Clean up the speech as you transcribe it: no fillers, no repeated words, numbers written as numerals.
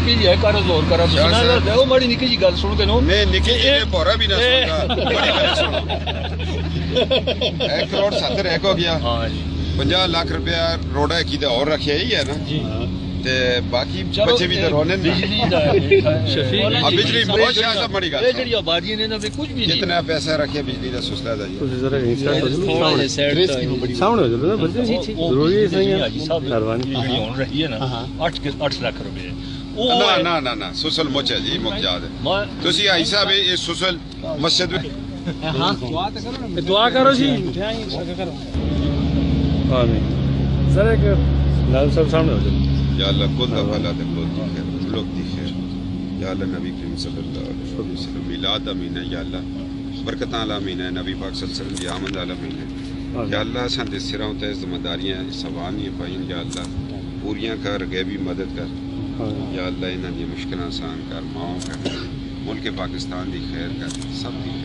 निकी जी है कर जोर करा सुना वो बड़ी निकी जी गल सुन के नो मैं निकी जी ने भोरा भी ना सुनता बड़ी गल सुनो 1 करोड़ 70 एक हो गया। हाँ जी 50 लाख रुपया रोड़ा की और रखे ही है ना जी। ते बाकी बच्चे भी तो रोने बिजली दा बिजली बहुत शायद बड़ी गल ये जेडी आबादी ने ना कुछ भी नहीं जितना पैसा रखे बिजली का सुसला दा जी ਤੁਸੀਂ ਜ਼ਰਾ ਇੰਸਟਾ ਸਾਹਮਣੇ ਹੋ ਜਾਓ ਨਾ ਬੰਦੇ ਜ਼ਰੂਰੀ ਹੈ ਸਹੀ ਹੈ ਮਿਹਰਬਾਨੀ ਜਿਹੜੀ ਹੋਣ ਰਹੀ ਹੈ ਨਾ 8 ਲੱਖ ਰੁਪਏ ਨਾ ਨਾ ਨਾ ਨਾ ਸੁਸਲ ਮੁੱਚਾ ਜੀ ਮੁਕਜਾਦ ਤੁਸੀਂ ਆਈ ਸਾਹਿਬ ਇਹ ਸੁਸਲ ਮਸਜਿਦ ਹਾਂ ਦੁਆ ਕਰੋ ਜੀ ਆਮੀਨ ਜ਼ਰਾ ਇੱਕ ਨਾਲ ਸਭ ਸਾਹਮਣੇ ਹੋ ਜਾਓ या अल्लाह कुल दफला दे कुल दी खैर लोग दी खैर या अल्लाह नबी करीम सल्लल्लाहु अलैहि वसल्लम मिलाद अमीन है या अल्लाह बरकत वाला अमीन है नबी पाक सल्लल्लाहु अलैहि वसल्लम की आमद वाला अमीन है या अल्लाह सन दे सिरों ते जिम्मेदारियां सवाल नहीं पाई या अल्लाह पूरियां कर गैबी मदद कर या अल्लाह इन्हां दी मुश्किलां आसान कर माओ कर मुल्क पाकिस्तान दी खैर कर सब दी